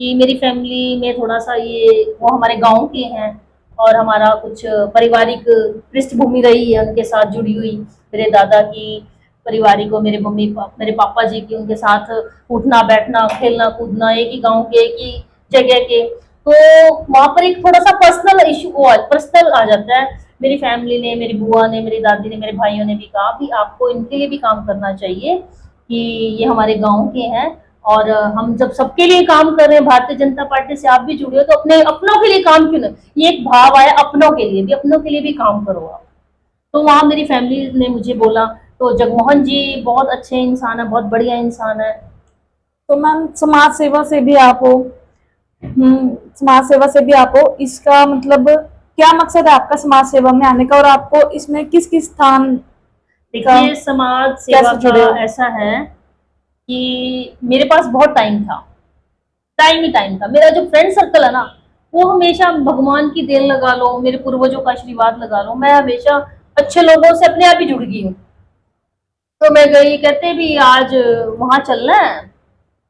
कि मेरी फैमिली में थोड़ा सा वो हमारे गांव के हैं और हमारा कुछ पारिवारिक पृष्ठभूमि रही है उनके साथ जुड़ी हुई, मेरे दादा की पारिवारिक को, मेरे पापा जी की, उनके साथ उठना बैठना खेलना कूदना, एक ही गांव के, एक ही जगह के, तो वहां पर एक थोड़ा सा पर्सनल इशू, पर्सनल आ जाता है। मेरी फैमिली ने, मेरी बुआ ने, मेरी दादी ने, मेरे भाइयों ने भी कहा कि आपको इनके लिए भी काम करना चाहिए कि ये हमारे गांव के हैं, और हम जब सबके लिए काम कर रहे हैं, भारतीय जनता पार्टी से आप भी जुड़े हो, तो अपने अपनों के लिए काम क्यों ना, ये एक भाव आया, अपनों के लिए भी काम करो आप। तो वहां मेरी फैमिली ने मुझे बोला, तो जगमोहन जी बहुत अच्छे इंसान है, बहुत बढ़िया इंसान है। तो मैम समाज सेवा से भी आप हो, समाज सेवा से भी आप हो, इसका मतलब क्या मकसद है आपका समाज सेवा में आने का, और आपको इसमें किस किस स्थान देखिए, समाज सेवा का ऐसा है कि मेरे पास बहुत टाइम ही टाइम था। मेरा जो फ्रेंड सर्कल है ना, वो हमेशा भगवान की देन लगा लो, मेरे पूर्वजों का आशीर्वाद लगा लो, मैं हमेशा अच्छे लोगों से अपने आप ही जुड़ गई हूँ। तो मैं गई, कहते भी आज वहां चलना है,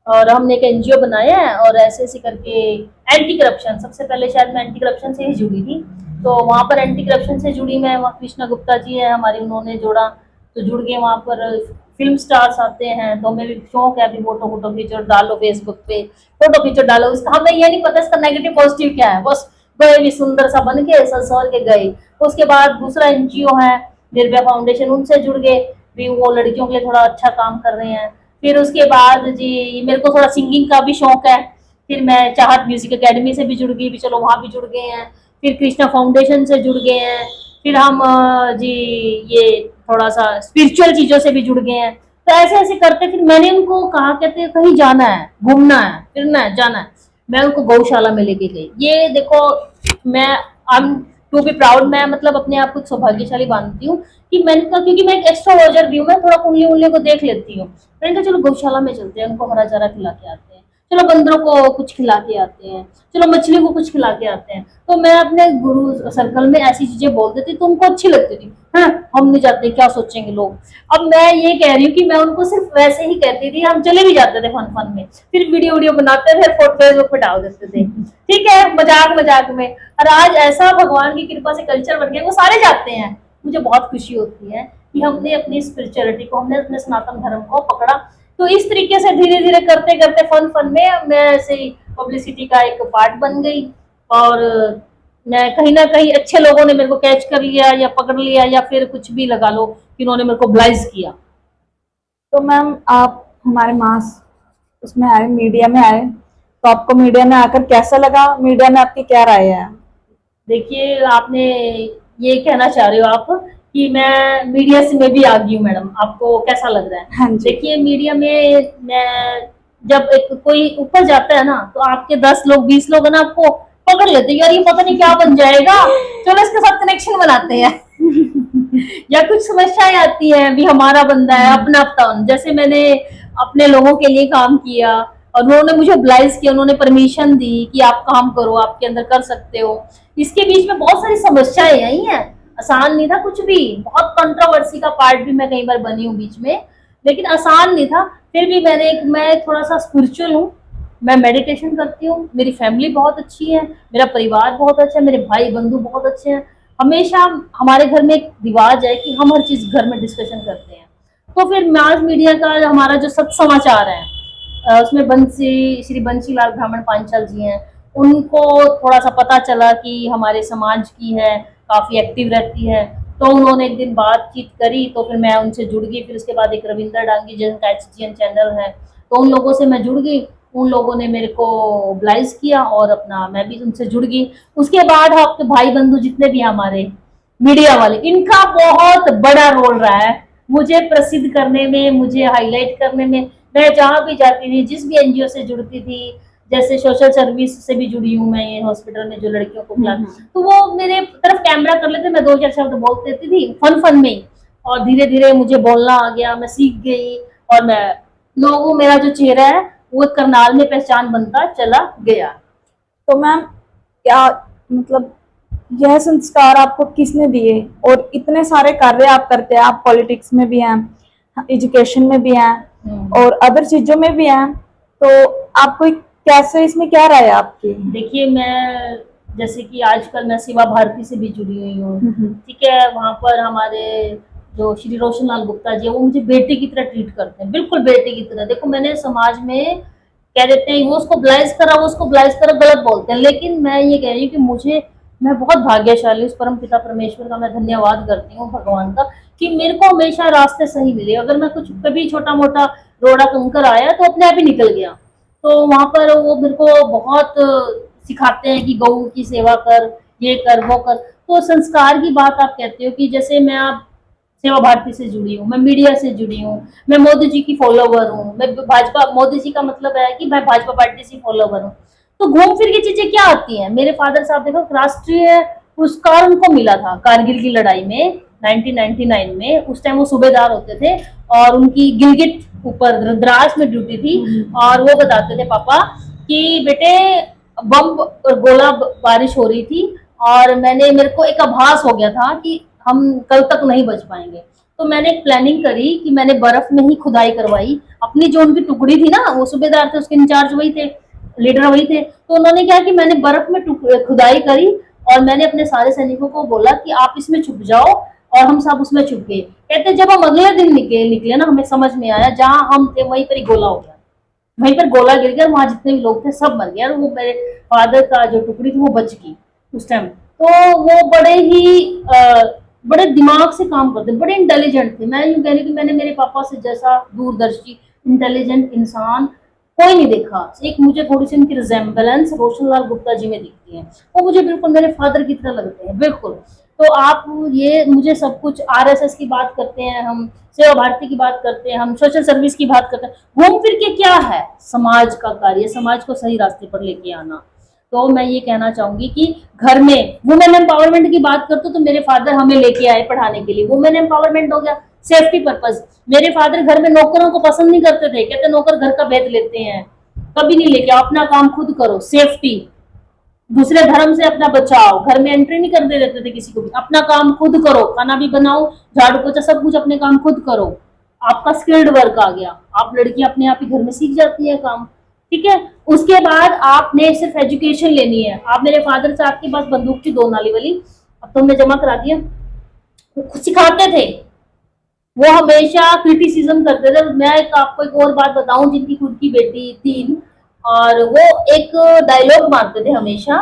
और हमने एक एनजीओ बनाया है, और ऐसे ऐसे करके एंटी करप्शन, सबसे पहले शायद मैं एंटी करप्शन से ही जुड़ी थी, तो वहां पर एंटी करप्शन से जुड़ी मैं, वहाँ कृष्णा गुप्ता जी है हमारी, उन्होंने जोड़ा, तो जुड़ गए। वहां पर फिल्म स्टार्स आते हैं, तो मेरी शौक है अभी फोटो खींचो डालो फेसबुक पे, फोटो खींचो डालो, उसका हमें ये नहीं पता इसका नेगेटिव पॉजिटिव क्या है, बस गए भी सुंदर सा बन के सर के गए। उसके बाद दूसरा एनजीओ है निर्भया फाउंडेशन, उनसे जुड़ गए भी, वो लड़कियों के लिए थोड़ा अच्छा काम कर रहे हैं। फिर उसके बाद जी मेरे को थोड़ा सिंगिंग का भी शौक है, फिर मैं चाहत म्यूजिक एकेडमी से भी जुड़ गई, भी चलो वहां भी जुड़ गए हैं। फिर कृष्णा फाउंडेशन से जुड़ गए हैं। फिर हम जी ये थोड़ा सा स्पिरिचुअल चीजों से भी जुड़ गए हैं। तो ऐसे ऐसे करते फिर मैंने उनको कहा, कहते कहीं जाना है, घूमना है, फिरना है, जाना है, मैं उनको गौशाला में लेके गई। ये देखो, मैं I am to be proud, मैं मतलब अपने आप को सौभाग्यशाली मानती हूँ कि मैंने कहा, क्योंकि मैं एक एक्स्ट्रोवर्जर भी हूँ, मैं थोड़ा कुंडली उंगली को देख लेती हूँ। मैंने कहा चलो गौशाला में चलते हैं, उनको हरा चारा खिला के आते हैं, चलो बंदरों को कुछ खिला के आते हैं, चलो मछली को कुछ खिला के आते हैं। तो मैं अपने गुरु सर्कल में ऐसी चीजें बोल देती तो उनको अच्छी लगती थी, हाँ हम नहीं जाते क्या सोचेंगे लोग। अब मैं ये कह रही हूँ कि मैं उनको सिर्फ वैसे ही कहती थी, हम चले भी जाते थे फन फन में, फिर वीडियो बनाते थे, फोटो फेसबुक पे डाल देते थे, ठीक है, मजाक मजाक में। और आज ऐसा भगवान की कृपा से कल्चर बन गया, वो सारे जाते हैं। मुझे बहुत खुशी होती है कि हमने अपनी स्पिरिचुअलिटी को, हमने अपने सनातन धर्म को पकड़ा। तो इस तरीके से धीरे धीरे करते करते फन फन में मैं ऐसे ही पब्लिसिटी का एक पार्ट बन गई, और मैं कहीं ना कहीं अच्छे लोगों ने मेरे को कैच कर लिया या पकड़ लिया, या फिर कुछ भी लगा लो कि उन्होंने मेरे को ब्लाइज किया। तो मैम आप हमारे मास उसमें आए, मीडिया में आए, तो आपको मीडिया में आकर कैसा लगा, मीडिया में आपकी क्या राय है? देखिए, आपने ये कहना चाह रहे हो आप कि मैं मीडिया से में भी आ गई हूँ, मैडम आपको कैसा लग रहा है? हाँ जी। देखिए, मीडिया में मैं जब एक कोई ऊपर जाता है ना, तो आपके 10 लोग 20 लोग है ना, आपको पकड़ लेते हैं, यार ये पता नहीं क्या बन जाएगा, चलो इसके साथ कनेक्शन बनाते हैं या कुछ समस्याएं आती हैं, भी हमारा बंदा है, अपनापन। जैसे मैंने अपने लोगों के लिए काम किया और उन्होंने मुझे ऑब्लाइज किया, उन्होंने परमिशन दी कि आप काम करो, आपके अंदर कर सकते हो। इसके बीच में बहुत सारी समस्याएं आई हैं, आसान नहीं था कुछ भी, बहुत कंट्रोवर्सी का पार्ट भी मैं कई बार बनी हूँ बीच में, लेकिन आसान नहीं था। फिर भी मैं थोड़ा सा स्पिरिचुअल हूँ, मैं मेडिटेशन करती हूँ, मेरी फैमिली बहुत अच्छी है, मेरा परिवार बहुत अच्छा है, मेरे भाई बंधु बहुत अच्छे हैं। हमेशा हमारे घर में एक रिवाज है कि हम हर चीज घर में डिस्कशन करते हैं। तो फिर मास मीडिया का हमारा जो सत्य समाचार है, उसमें श्री बंसीलाल ब्राह्मण पांचाल जी हैं, उनको थोड़ा सा पता चला कि हमारे समाज की है, काफी एक्टिव रहती है, तो उन्होंने एक दिन बातचीत करी, तो फिर मैं उनसे जुड़ गई। फिर उसके बाद एक रविंदर डांगी जिनका HGN चैनल है, तो उन लोगों से मैं जुड़ गई, उन लोगों ने मेरे को ओब्लाइज किया और अपना मैं भी उनसे जुड़ गई। उसके बाद आपके भाई बंधु जितने भी हमारे मीडिया वाले, इनका बहुत बड़ा रोल रहा है मुझे प्रसिद्ध करने में, मुझे हाईलाइट करने में। मैं जहाँ भी जाती थी, जिस भी NGO से जुड़ती थी, जैसे सोशल सर्विस से भी जुड़ी हूँ मैं, ये हॉस्पिटल में जो लड़कियों को खिला, तो वो मेरे तरफ कैमरा कर लेते, मैं 2-4 शब्द बोल देती थी फन में ही, और धीरे धीरे मुझे बोलना आ गया, मैं सीख गई, और मैं लोगों मेरा जो चेहरा है वो करनाल में पहचान बनता चला गया। तो मैम क्या मतलब यह संस्कार आपको किसने दिए, और इतने सारे कार्य आप करते हैं, आप पॉलिटिक्स में भी हैं, एजुकेशन में भी हैं और अदर चीजों में भी हैं, तो आपको कैसे, इसमें क्या राय है आपकी? देखिए, मैं जैसे कि आजकल मैं सेवा भारती से भी जुड़ी हुई हूँ, ठीक है, वहां पर हमारे जो श्री रोशन लाल गुप्ता जी है, वो मुझे बेटे की तरह ट्रीट करते हैं, बिल्कुल बेटे की तरह। देखो, मैंने समाज में कह देते हैं वो उसको ब्लाइज करा, गलत बोलते हैं, लेकिन मैं ये कह रही हूँ कि मैं बहुत भाग्यशाली, उस परम पिता परमेश्वर का मैं धन्यवाद करती हूँ, भगवान का, कि मेरे को हमेशा रास्ते सही मिले। अगर मैं कुछ कभी छोटा मोटा रोड़ा कंकर आया तो अपने आप ही निकल गया। तो वहां पर वो मेरे को बहुत सिखाते हैं कि गौ की सेवा कर, ये कर, वो कर। तो संस्कार की बात आप कहते हो कि जैसे मैं आप सेवा भारती से जुड़ी हूँ, मैं मीडिया से जुड़ी हूँ, मैं मोदी जी की फॉलोवर हूँ, मैं भाजपा, मोदी जी का मतलब है कि मैं भाजपा पार्टी से फॉलोवर हूँ। तो घूम फिर की चीजें क्या आती हैं। मेरे फादर साहब देखो, राष्ट्रीय पुरस्कार उनको मिला था कारगिल की लड़ाई में 1999 में। उस टाइम वो सूबेदार होते थे और उनकी गिलगिट ऊपर द्रास में ड्यूटी थी, और वो बताते थे पापा कि बेटे बम और गोला बारिश हो रही थी, और मेरे को एक आभास हो गया था कि हम कल तक नहीं बच पाएंगे। तो मैंने एक प्लानिंग करी कि मैंने बर्फ में ही खुदाई करवाई। अपनी जो उनकी टुकड़ी थी ना, वो सूबेदार थे, उसके इंचार्ज वही थे, लीडर वही थे। तो उन्होंने क्या कि मैंने बर्फ में खुदाई करी, और मैंने अपने सारे सैनिकों को बोला कि आप इसमें छुप जाओ, और हम सब उसमें छुप गए। कहते जब हम अगले दिन निकले ना, हमें समझ में आया जहां हम थे वहीं पर ही गोला हो गया, वहीं पर गोला गिर गया, वहां जितने भी लोग थे सब मर गए, और वो मेरे फादर का जो टुकड़ी थी वो बच गई उस टाइम। तो वो बड़े दिमाग से काम करते, बड़े इंटेलिजेंट थे। मैं यूं कह रही कि मैंने मेरे पापा से जैसा दूरदर्शी इंटेलिजेंट इंसान कोई नहीं देखा। एक मुझे थोड़ी सी उनकी रिजेम्बलेंस रोशन लाल गुप्ता जी में दिखती है, वो मुझे बिल्कुल मेरे फादर की तरह लगते हैं, बिल्कुल। तो आप ये मुझे सब कुछ, RSS की बात करते हैं हम, सेवा भारती की बात करते हैं हम, सोशल सर्विस की बात करते हैं, घूम फिर के क्या है समाज का कार्य, समाज को सही रास्ते पर लेके आना। तो मैं ये कहना चाहूंगी कि घर में वुमेन एम्पावरमेंट की बात करते तो मेरे फादर हमें लेके आए पढ़ाने के लिए, वुमेन एम्पावरमेंट हो गया, सेफ्टी पर्पज। मेरे फादर घर में नौकरों को पसंद नहीं करते थे, कहते नौकर घर का भेद लेते हैं, कभी नहीं लेके आओ, अपना काम खुद करो, सेफ्टी, दूसरे धर्म से अपना बचाओ, घर में एंट्री नहीं करते देते थे किसी को भी, अपना काम खुद करो, खाना भी बनाओ, झाड़ू पोछा सब कुछ अपने काम खुद करो। आपका स्किल्ड वर्क आ गया, आप लड़की अपने आप ही घर में सीख जाती है काम, ठीक है। उसके बाद आपने सिर्फ एजुकेशन लेनी है। आप मेरे फादर से आपके पास बंदूक थी 2 नाली वाली, अब तो हमने जमा करा दिया, वो सिखाते थे, वो हमेशा क्रिटिसिज्म करते थे। मैं आपको एक और बात बताऊं, जिनकी खुद की बेटी 3, और वो एक डायलॉग मारते थे हमेशा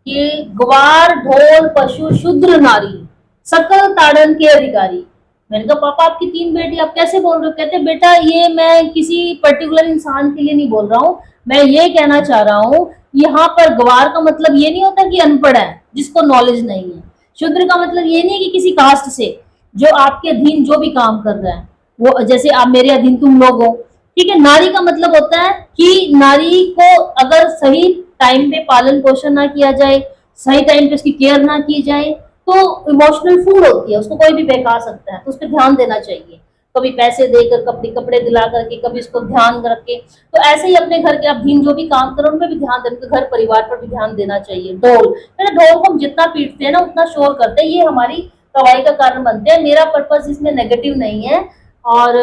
कि गवार ढोल पशु शूद्र नारी सकल ताड़न के अधिकारी। मैंने कहा पापा आपकी 3 बेटी, आप कैसे बोल रहे हो? कहते बेटा ये मैं किसी पर्टिकुलर इंसान के लिए नहीं बोल रहा हूँ, मैं ये कहना चाह रहा हूँ, यहाँ पर गवार का मतलब ये नहीं होता कि अनपढ़ है, जिसको नॉलेज नहीं है। शूद्र का मतलब ये नहीं है कि किसी कास्ट से, जो आपके अधीन जो भी काम कर रहा है, वो जैसे आप मेरे अधीन तुम लोग हो, ठीक है। नारी का मतलब होता है कि नारी को अगर सही टाइम पे पालन पोषण ना किया जाए, सही टाइम पे उसकी केयर ना की जाए, तो इमोशनल फूड होती है, उसको कोई भी बहका सकता है, तो उस पर ध्यान देना चाहिए। कभी पैसे देकर, कपड़े दिला करके, कभी उसको ध्यान रख के। तो ऐसे ही अपने घर के अधीन जो भी काम करो उनमें भी ध्यान देना, घर परिवार पर भी ध्यान देना चाहिए। ढोल, ढोल को हम जितना पीटते हैं ना उतना शोर करते हैं, ये हमारी तबाही का कारण बनते हैं। मेरा पर्पस इसमें नेगेटिव नहीं है, और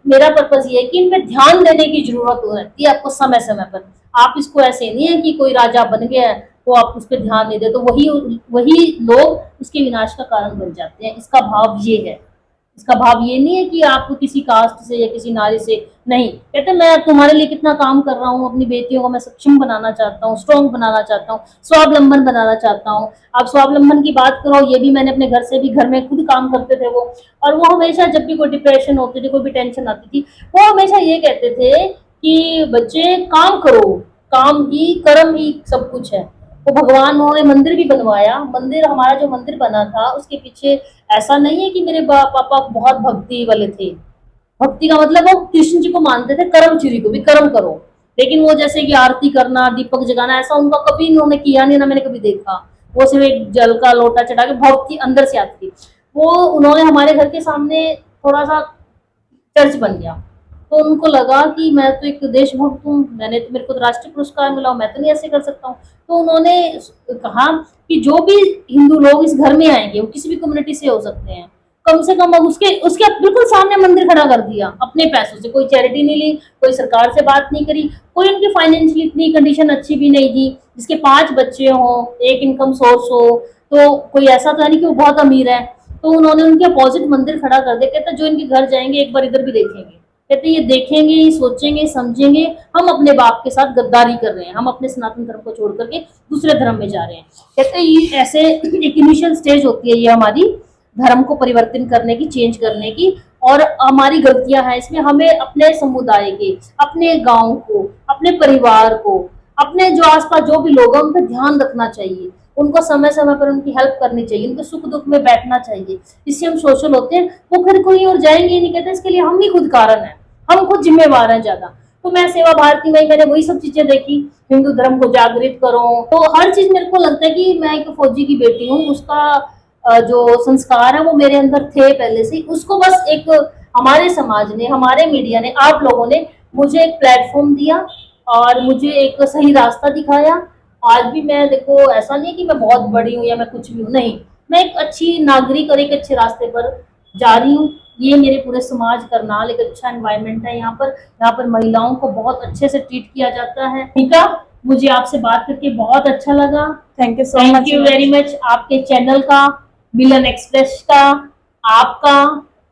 मेरा पर्पस ये है कि इन पे ध्यान देने की जरूरत रहती है आपको समय समय पर। आप इसको ऐसे नहीं है कि कोई राजा बन गया है तो आप उस पर ध्यान नहीं दे, तो वही वही लोग उसके विनाश का कारण बन जाते हैं। इसका भाव ये है, इसका भाव ये नहीं है कि आप किसी कास्ट से या किसी नारी से नहीं। कहते मैं तुम्हारे लिए कितना काम कर रहा हूँ, अपनी बेटियों को मैं सक्षम बनाना चाहता हूँ, स्ट्रॉन्ग बनाना चाहता हूँ, स्वावलंबन बनाना चाहता हूँ। आप स्वावलंबन की बात करो, ये भी मैंने अपने घर से भी, घर में खुद काम करते थे वो, और वो हमेशा जब भी कोई डिप्रेशन होती थी, कोई भी टेंशन आती थी, वो हमेशा ये कहते थे कि बच्चे काम करो, काम ही कर्म ही सब कुछ है। वो भगवान, उन्होंने मंदिर भी बनवाया। मंदिर, हमारा जो मंदिर बना था उसके पीछे ऐसा नहीं है कि मेरे पापा बहुत भक्ति वाले थे। भक्ति का मतलब वो कृष्ण जी को मानते थे, कर्मचुरी को भी कर्म करो, लेकिन वो जैसे कि आरती करना, दीपक जगाना, ऐसा उनका कभी इन्होंने किया नहीं, ना मैंने कभी देखा। वो सिर्फ एक जल का लोटा चढ़ा के, भक्ति अंदर से आती थी वो। उन्होंने हमारे घर के सामने थोड़ा सा चर्च बन गया, तो उनको लगा कि मैं तो एक देशभक्त हूँ, मैंने तो, मेरे को तो राष्ट्रीय पुरस्कार मिला, मैं तो नहीं ऐसे कर सकता हूँ। तो उन्होंने कहा कि जो भी हिंदू लोग इस घर में आएंगे, वो किसी भी कम्युनिटी से हो सकते हैं, कम से कम उसके उसके बिल्कुल सामने मंदिर खड़ा कर दिया अपने पैसों से। कोई चैरिटी नहीं ली, कोई सरकार से बात नहीं करी, कोई उनकी फाइनेंशियली इतनी कंडीशन अच्छी भी नहीं थी, जिसके 5 बच्चे हों, एक इनकम सोर्स हो, तो कोई ऐसा तो है नहीं कि वो बहुत अमीर है। तो उन्होंने उनके अपोजिट मंदिर खड़ा कर दिया। कहते जो इनके घर जाएंगे एक बार इधर भी देखेंगे, कहते ये देखेंगे, ये सोचेंगे, समझेंगे हम अपने बाप के साथ गद्दारी कर रहे हैं, हम अपने सनातन धर्म को छोड़ करके दूसरे धर्म में जा रहे हैं। कहते ये ऐसे एक इनिशियल स्टेज होती है ये हमारी धर्म को परिवर्तन करने की, चेंज करने की, और हमारी गलतियां हैं इसमें। हमें अपने समुदाय के, अपने गांव को, अपने परिवार को, अपने जो आसपास जो भी लोग हैं उन पर ध्यान रखना चाहिए, उनको समय समय पर उनकी हेल्प करनी चाहिए, उनके सुख दुख में बैठना चाहिए। इससे हम सोशल होते हैं, वो फिर कोई और जाएंगे ही नहीं। कहते इसके लिए हम ही खुद कारण है, हम खुद जिम्मेवार हैं ज्यादा। तो मैं सेवा भारती में मैंने वही सब चीजें देखी, हिंदू धर्म को जागृत करो, तो हर चीज मेरे को लगता है कि मैं एक फौजी की बेटी हूँ, उसका जो संस्कार है वो मेरे अंदर थे पहले से। उसको बस एक हमारे समाज ने, हमारे मीडिया ने, आप लोगों ने मुझे एक प्लेटफॉर्म दिया और मुझे एक सही रास्ता दिखाया। आज भी मैं, देखो ऐसा नहीं कि मैं बहुत बड़ी हूँ या मैं कुछ भी हूँ, नहीं, मैं एक अच्छी नागरिक और एक अच्छे रास्ते पर जा रही हूँ। ये मेरे पूरे समाज, करनाल एक अच्छा एनवायरनमेंट है, यहाँ पर महिलाओं को बहुत अच्छे से ट्रीट किया जाता है। ठीक है, मुझे आपसे बात करके बहुत अच्छा लगा। Thank you so much. Thank you very much. आपके चैनल का, मिलन एक्सप्रेस का, आपका,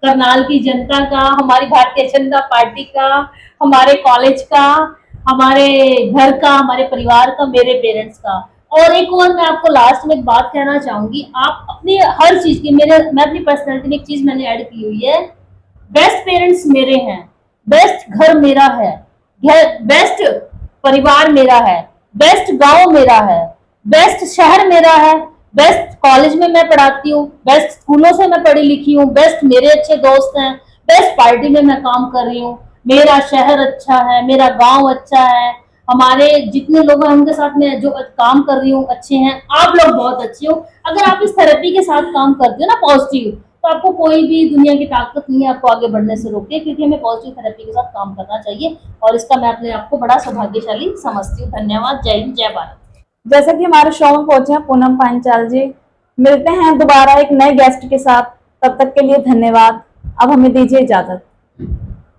करनाल की जनता का, हमारी भारतीय जनता पार्टी का, हमारे कॉलेज का, हमारे घर का, हमारे परिवार का, मेरे पेरेंट्स का। और एक और मैं आपको लास्ट में एक बात कहना चाहूंगी, आप अपनी हर चीज की, मैं अपनी पर्सनैलिटी में एक चीज मैंने ऐड की हुई है, बेस्ट पेरेंट्स मेरे हैं, बेस्ट घर मेरा है, बेस्ट परिवार मेरा है, बेस्ट गांव मेरा है, बेस्ट शहर मेरा है, बेस्ट कॉलेज में मैं पढ़ाती हूँ, बेस्ट स्कूलों से मैं पढ़ी लिखी हूँ, बेस्ट मेरे अच्छे दोस्त हैं, बेस्ट पार्टी में मैं काम कर रही हूँ, मेरा शहर अच्छा है, मेरा गांव अच्छा है, हमारे जितने लोग हैं उनके साथ में जो काम कर रही हूँ अच्छे हैं, आप लोग बहुत अच्छे हो। अगर आप इस थेरेपी के साथ काम करते हो ना पॉजिटिव, तो आपको कोई भी दुनिया की ताकत नहीं है आपको आगे बढ़ने से रोके, क्योंकि हमें पॉजिटिव थेरेपी के साथ काम करना चाहिए, और इसका मैं अपने आप को बड़ा सौभाग्यशाली समझती हूँ। धन्यवाद। जय हिंद, जय भारत। जैसा कि हमारे शो में पहुंचे हैं पूनम पांचाल जी, मिलते हैं दोबारा एक नए गेस्ट के साथ, तब तक के लिए धन्यवाद। अब हमें दीजिए इजाजत।